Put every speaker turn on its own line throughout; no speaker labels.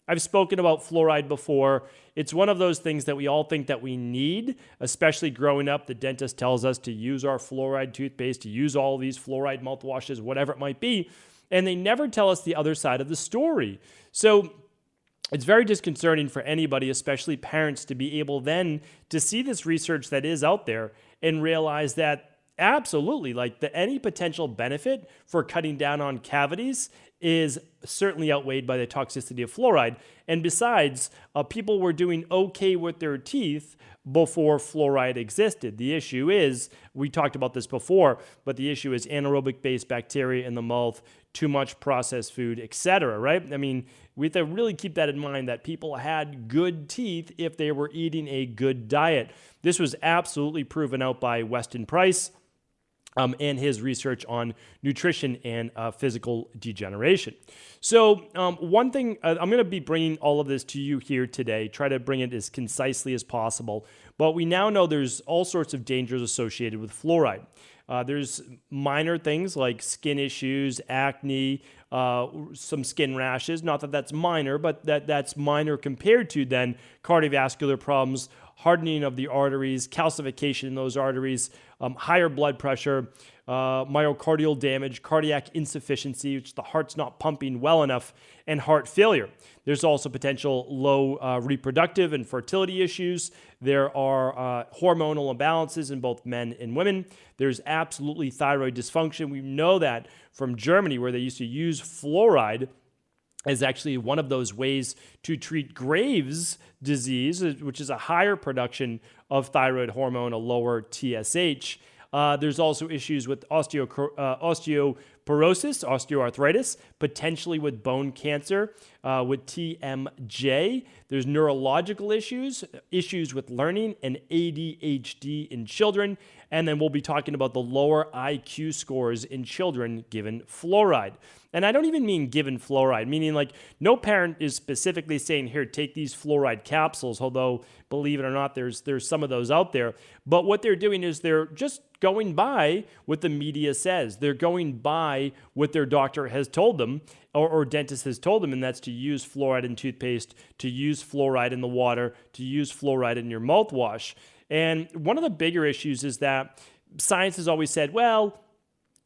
I've spoken about fluoride before. It's one of those things that we all think that we need, especially growing up. The dentist tells us to use our fluoride toothpaste, to use all these fluoride mouthwashes, whatever it might be. And they never tell us the other side of the story. So it's very disconcerting for anybody, especially parents, to be able then to see this research that is out there and realize that absolutely, like any potential benefit for cutting down on cavities is certainly outweighed by the toxicity of fluoride. And besides, people were doing okay with their teeth before fluoride existed. The issue is, we talked about this before, but the issue is anaerobic-based bacteria in the mouth, too much processed food, etc., right? I mean, we have to really keep that in mind, that people had good teeth if they were eating a good diet. This was absolutely proven out by Weston Price and his research on nutrition and physical degeneration. So one thing, I'm going to be bringing all of this to you here today, try to bring it as concisely as possible, but we now know there's all sorts of dangers associated with fluoride. There's minor things like skin issues, acne, some skin rashes. Not that that's minor, but that's minor compared to then cardiovascular problems, hardening of the arteries, calcification in those arteries, higher blood pressure, myocardial damage, cardiac insufficiency, which the heart's not pumping well enough, and heart failure. There's also potential low reproductive and fertility issues. There are hormonal imbalances in both men and women. There's absolutely thyroid dysfunction. We know that from Germany, where they used to use fluoride is actually one of those ways to treat Graves' disease, which is a higher production of thyroid hormone, a lower TSH. There's also issues with osteoporosis, osteoarthritis, potentially with bone cancer, with TMJ. There's neurological issues with learning and ADHD in children. And then we'll be talking about the lower IQ scores in children given fluoride. And I don't even mean given fluoride, meaning like no parent is specifically saying, here, take these fluoride capsules, although believe it or not, there's some of those out there. But what they're doing is they're just going by what the media says. They're going by what their doctor has told them or dentist has told them, and that's to use fluoride in toothpaste, to use fluoride in the water, to use fluoride in your mouthwash. And one of the bigger issues is that science has always said, well,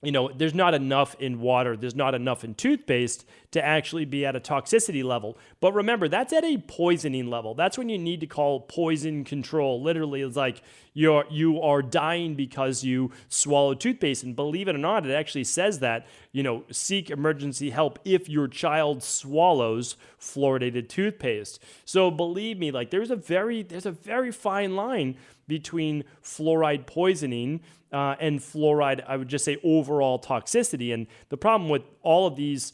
you know, there's not enough in water, there's not enough in toothpaste to actually be at a toxicity level. But remember, that's at a poisoning level. That's when you need to call poison control. Literally, it's like you are dying because you swallowed toothpaste. And believe it or not, it actually says that, you know, seek emergency help if your child swallows fluoridated toothpaste. So believe me, like there's a very fine line between fluoride poisoning and fluoride, I would just say, overall toxicity. And the problem with all of these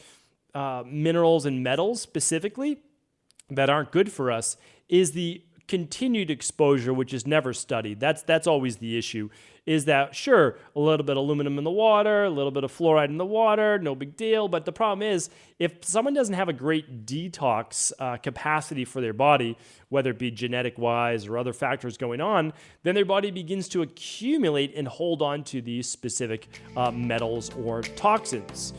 minerals and metals specifically that aren't good for us is the continued exposure, which is never studied. That's always the issue, is that, sure, a little bit of aluminum in the water, a little bit of fluoride in the water, no big deal. But the problem is, if someone doesn't have a great detox capacity for their body, whether it be genetic-wise or other factors going on, then their body begins to accumulate and hold on to these specific metals or toxins.